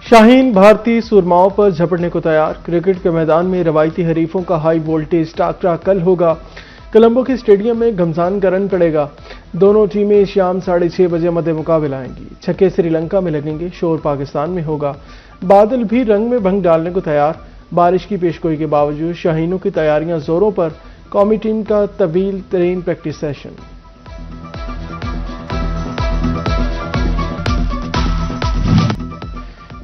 शाहीन भारतीय सुरमाओं पर झपटने को तैयार। क्रिकेट के मैदान में रवायती हरीफों का हाई वोल्टेज टाकरा कल होगा। कोलंबो के स्टेडियम में घमसान का रन पड़ेगा। दोनों टीमें शाम 6:30 बजे मध्य मुकाबला आएंगी। छक्के श्रीलंका में लगेंगे, शोर पाकिस्तान में होगा। बादल भी रंग में भंग डालने को तैयार। बारिश की पेशगोई के बावजूद शाहीनों की तैयारियां जोरों पर। कौमी टीम का तवील तरीन प्रैक्टिस सेशन।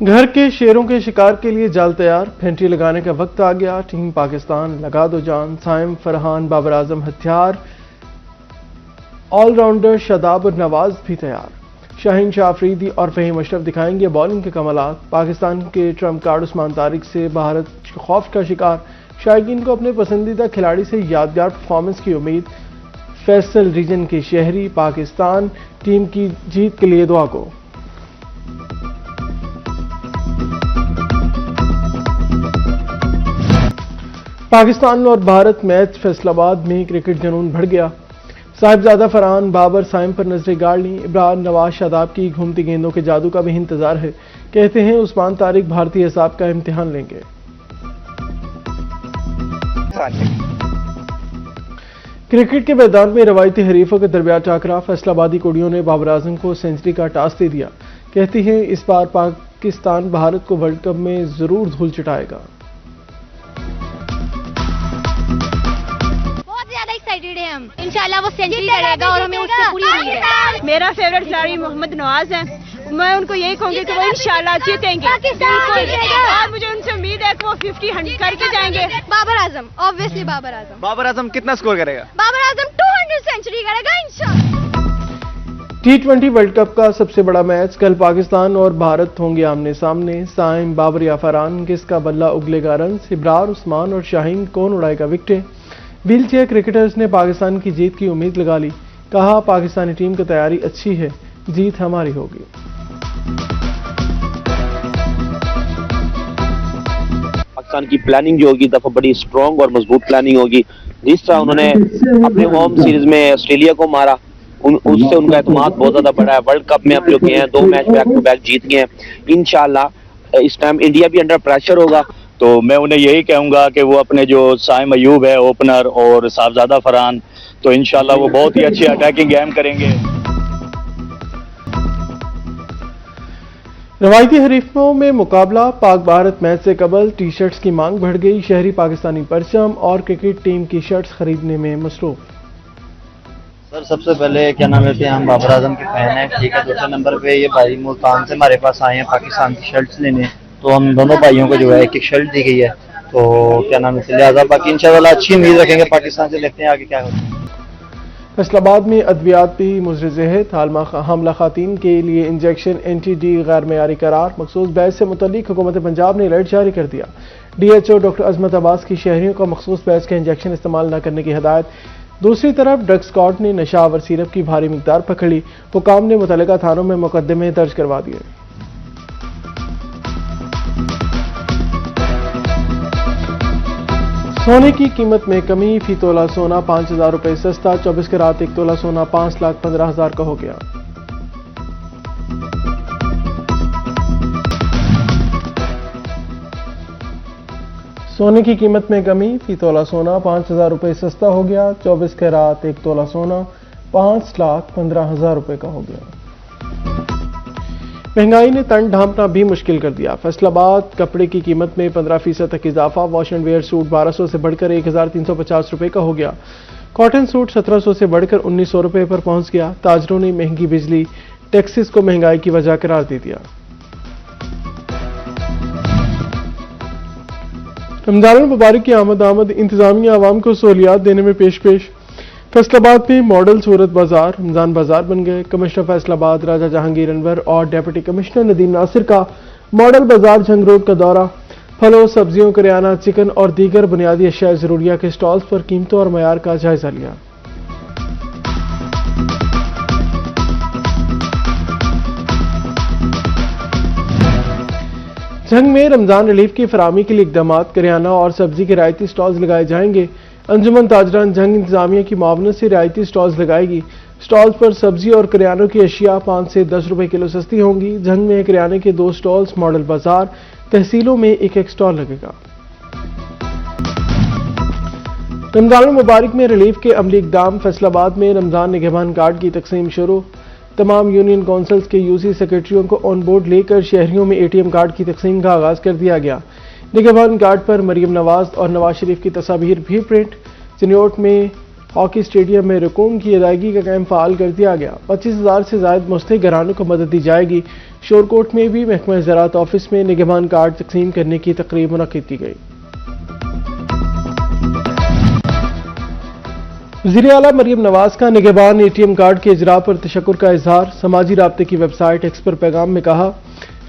घर के शेरों के शिकार के लिए जाल तैयार। फेंटी लगाने का वक्त आ गया। टीम पाकिस्तान लगा दो जान। साइम, फरहान, बाबर आजम हथियार। ऑलराउंडर शादाब और नवाज भी तैयार। शाहीन, शाह अफरीदी और फहीम अशरफ दिखाएंगे बॉलिंग के कमालात। पाकिस्तान के ट्रम्प कार्ड उस्मान तारिक से भारत खौफ का शिकार। शायकीन को अपने पसंदीदा खिलाड़ी से यादगार परफॉर्मेंस की उम्मीद। फैसल रीजन के शहरी पाकिस्तान टीम की जीत के लिए दुआ को। पाकिस्तान और भारत मैच फैसलाबाद में क्रिकेट जुनून बढ़ गया। साहिबजादा फरहान, बाबर, साइम पर नजरें गाड़ ली। इमरान, नवाज, शादाब की घूमती गेंदों के जादू का भी इंतजार है। कहते हैं उस्मान तारिक भारतीय हिसाब का इम्तिहान लेंगे। क्रिकेट के मैदान में रवायती हरीफों के दरमियान टाकरा। फैसलाबादी कुड़ियों ने बाबर आजम को सेंचुरी का टास्क दे दिया। कहती हैं इस बार पाकिस्तान भारत को वर्ल्ड कप में जरूर धूल चटाएगा। एक्साइटेड है हम, इंशाल्लाह वो सेंचुरी करेगा और हमें उससे पूरी उम्मीद है। मेरा फेवरेट खिलाड़ी मोहम्मद नवाज है। मैं उनको यही कहूंगी कि वो इंशाल्लाह जीतेंगे और मुझे उनसे उम्मीद है कि वो 50-100 करके जाएंगे। बाबर आजम, ऑब्वियसली बाबर आजम। बाबर आजम कितना स्कोर करेगा? बाबर आजम 200 सेंचुरी करेगा इंशाल्लाह। T20 वर्ल्ड कप का सबसे बड़ा मैच कल पाकिस्तान और भारत होंगे आमने सामने। साइम, बाबर या फरहान, किसका बल्ला उगलेगा रन? इब्रार, उस्मान और शाहीन कौन उड़ाएगा विकेटें? व्हील चेयर क्रिकेटर्स ने पाकिस्तान की जीत की उम्मीद लगा ली। कहा पाकिस्तानी टीम की तैयारी अच्छी है, जीत हमारी होगी। पाकिस्तान की प्लानिंग जो होगी दफा बड़ी स्ट्रॉन्ग और मजबूत प्लानिंग होगी। जिस तरह उन्होंने अपने होम सीरीज में ऑस्ट्रेलिया को मारा, उससे उनका एतमाद बहुत ज्यादा बढ़ा है। वर्ल्ड कप में अब जो गए हैं 2 मैच बैक टू बैक जीत गए हैं। इंशाल्लाह इस टाइम इंडिया भी अंडर प्रेशर होगा। तो मैं उन्हें यही कहूंगा कि वो अपने जो साइम अयूब है ओपनर और साहबजादा फरहान, तो इंशाल्लाह वो बहुत ही अच्छी अटैकिंग गेम करेंगे। रवायती हरीफों में मुकाबला। पाक भारत मैच से कबल टी शर्ट्स की मांग बढ़ गई। शहरी पाकिस्तानी परचम और क्रिकेट टीम की शर्ट्स खरीदने में मसरूफ। सर सबसे पहले क्या नाम लेते हैं, हम बाबर आजम के फैन हैं, ठीक है। दूसरे नंबर पे ये भाई मुल्तान से हमारे पास आए हैं पाकिस्तान की शर्ट्स लेने, तो हम दोनों भाइयों को जो है एक शर्ट दी गई है। तो क्या नाम है, लिहाजा बाकी इंशाल्लाह अच्छी उम्मीद रखेंगे पाकिस्तान से। देखते हैं आगे क्या होता है। फैसलाबाद में अद्वियाती मुजरजहत। हमला खातीन के लिए इंजेक्शन NTD गैर मयारी करार। मखसूस बैच से मुतल्लिक हुकूमत पंजाब ने अलर्ट जारी कर दिया। DHO डॉक्टर अजमत अब्बास की शहरियों को मखसूस बैच के इंजेक्शन इस्तेमाल न करने की हिदायत। दूसरी तरफ ड्रग स्क्वाड ने नशावर सिरप की भारी मिकदार पकड़ी। हुकाम ने मुतल्लिका थानों में मुकदमे दर्ज करवा दिए। सोने की कीमत में कमी। फी तोला सोना 5,000 रुपये सस्ता। 24 कैरात 1 तोला सोना 5,15,000 का हो गया। सोने की कीमत में कमी। फी तोला सोना 5,000 रुपये सस्ता हो गया। 24 कैरात 1 तोला सोना 5,15,000 रुपये का हो गया। महंगाई ने तन ढांपना भी मुश्किल कर दिया। फैसलाबाद कपड़े की कीमत में 15% तक इजाफा। वॉश एंड वेयर सूट 1200 से बढ़कर 1,350 रुपये का हो गया। कॉटन सूट 1700 से बढ़कर 1900 रुपये पर पहुंच गया। ताजरों ने महंगी बिजली टैक्सेस को महंगाई की वजह करार दे दिया। रमजान मुबारक की आमद इंतजामिया आवाम को सहूलियात देने में पेश। फैसलाबाद में मॉडल सूरत बाजार रमजान बाजार बन गए। कमिश्नर फैसलाबाद राजा जहांगीर अनवर और डिप्टी कमिश्नर नदीम नासिर का मॉडल बाजार जंग रोड का दौरा। फलों, सब्जियों, करियाना, चिकन और दीगर बुनियादी अशिया जरूरिया के स्टॉल्स पर कीमतों और मयार का जायजा लिया। जंग में रमजान रिलीफ की फराहमी के लिए इकदाम। करियाना और सब्जी के रियायती स्टॉल्स लगाए जाएंगे। अंजुमन ताजरान जंग इंतजामिया की मुआवनत से रियायती स्टॉल्स लगाएगी। स्टॉल्स पर सब्जी और करियानों की अशिया 5 से 10 रुपए किलो सस्ती होंगी। झंग में करियाने के 2 स्टॉल्स, मॉडल बाजार, तहसीलों में एक स्टॉल लगेगा। रमजान मुबारक में रिलीफ के अमली इकदाम। फैसलाबाद में रमजान निगहबान कार्ड की तकसीम शुरू। तमाम यूनियन काउंसिल्स के यूसी सेक्रेटरियों को ऑन बोर्ड लेकर शहरियों में एटीएम कार्ड की तकसीम का आगाज कर दिया गया। निगहबान कार्ड पर मरियम नवाज और नवाज शरीफ की तस्वीर भी प्रिंट। चिन्योट में हॉकी स्टेडियम में रकूम की अदायगी का कैंप फाल कर दिया गया। 25,000 से ज्यादा मुस्तहिक घरानों को मदद दी जाएगी। शोरकोट में भी महकमा ज़राअत ऑफिस में निगहबान कार्ड तकसीम करने की तकरीब मुनक्किद की गई। वज़ीर आला मरियम नवाज का निगहबान एटीएम कार्ड के इजरा पर तशक्कुर का इजहार। समाजी राब्ते की वेबसाइट एक्स पर पैगाम में कहा,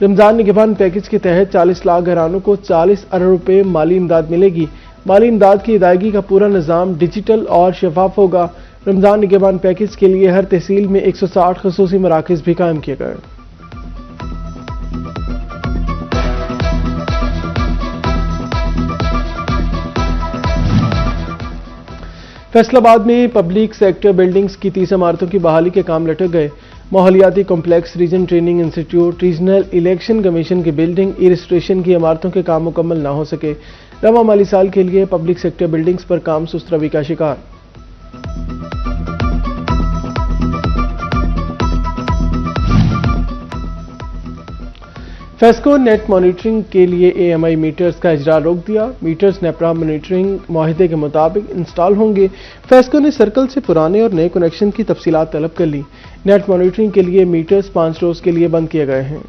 रमजान निगहबान पैकेज के तहत 40 लाख घरानों को 40 अरब रुपए माली इमदाद मिलेगी। माली इमदाद की अदायगी का पूरा निज़ाम डिजिटल और शफाफ होगा। रमजान निगहबान पैकेज के लिए हर तहसील में 160 खसूसी मराकज़ भी कायम किए गए। फैसलाबाद में पब्लिक सेक्टर बिल्डिंग्स की 30 इमारतों की बहाली के काम लटक गए। माहौलियाती complex, region training institute, regional election commission की बिल्डिंग, ई रजिस्ट्रेशन की इमारतों के काम मुकम्मल न हो सके। रवा माली साल के लिए पब्लिक सेक्टर बिल्डिंग्स पर काम सुस्त रवि का शिकार। फेस्को नेट मॉनिटरिंग के लिए एएमआई मीटर्स का इजरा रोक दिया। मीटर्स नेपरा मॉनिटरिंग माहिदे के मुताबिक इंस्टॉल होंगे। फेस्को ने सर्कल से पुराने और नए कनेक्शन की तफसीलात तलब कर ली। नेट मॉनिटरिंग के लिए मीटर्स 5 रोज के लिए बंद किए गए हैं।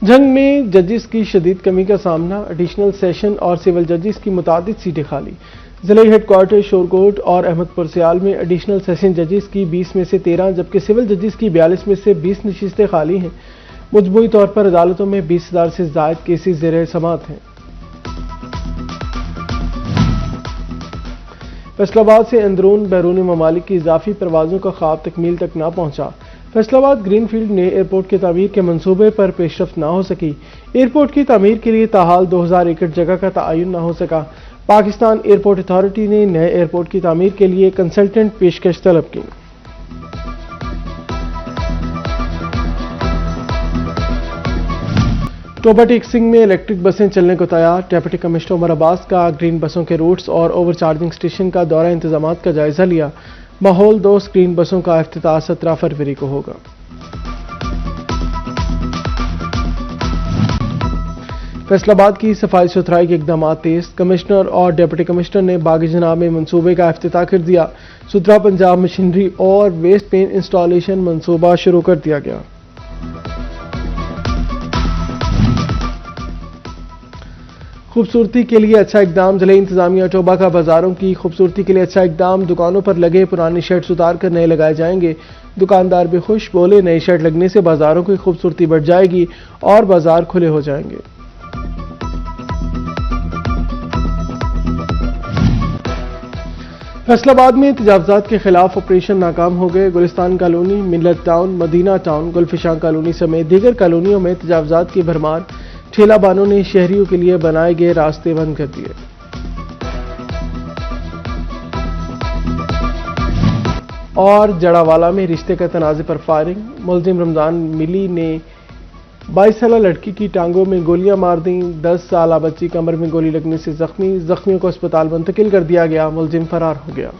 झंग में जजेस की शदीद कमी का सामना। एडिशनल सेशन और सिविल जजेस की मुतादिद सीटें खाली। जिला हेडक्वार्टर शोरकोट और अहमदपुर सियाल में एडिशनल सेशन जजेस की 20 में से 13 जबकि सिविल जजेस की 42 में से 20 नशिस्तें खाली हैं। मजमूई तौर पर अदालतों में 20,000 से ज्यादा केसेस ज़ेर समाअत हैं। फैसलाबाद से अंदरून बैरूनी ममालिक की इजाफी परवाजों का ख्वाब तकमील तक न पहुंचा। फैसलाबाद ग्रीनफील्ड ने एयरपोर्ट के तामीर के मंसूबे पर पेशरफ्त न हो सकी। एयरपोर्ट की तामीर के लिए ताहाल 2000 एकड़ जगह का तआयुन न हो सका। पाकिस्तान एयरपोर्ट अथॉरिटी ने नए एयरपोर्ट की तामीर के लिए कंसल्टेंट पेशकश तलब की। टोबा टेक्सिंग में इलेक्ट्रिक बसें चलने को तैयार। डिप्टी कमिश्नर उमर अब्बास का ग्रीन बसों के रूट्स और ओवर चार्जिंग स्टेशन का दौरा इंतजामात का जायजा लिया। माहौल 2 स्क्रीन बसों का इफ्तिताह 17 फरवरी को होगा। फैसलाबाद की सफाई सुथराई के इकदाम तेज। कमिश्नर और डिप्टी कमिश्नर ने बागी जनाब में मंसूबे का इफ्तिताह कर दिया। सुथरा पंजाब मशीनरी और वेस्ट पेन इंस्टॉलेशन मंसूबा शुरू कर दिया गया। खूबसूरती के लिए अच्छा इकदाम। जिले इंतजामिया टोबा का बाजारों की खूबसूरती के लिए अच्छा इकदाम। दुकानों पर लगे पुराने शेड्स उतार कर नए लगाए जाएंगे। दुकानदार भी खुश, बोले नए शेड लगने से बाजारों की खूबसूरती बढ़ जाएगी और बाजार खुले हो जाएंगे। फैसलाबाद में तजावजात के खिलाफ ऑपरेशन नाकाम हो गए। Gulistan colony, Millat town, Madina town, Gulfishan colony समेत दीगर कॉलोनियों में तजावजात की भरमार। ठेला बानों ने शहरियों के लिए बनाए गए रास्ते बंद कर दिए। और जड़ावाला में रिश्ते का तनाज़े पर फायरिंग। मुलजिम रमजान मिली ने 22 साला लड़की की टांगों में गोलियां मार दी। 10 साला बच्ची कमर में गोली लगने से जख्मी। जख्मियों को अस्पताल मुंतकिल कर दिया गया। मुलजिम फरार हो गया।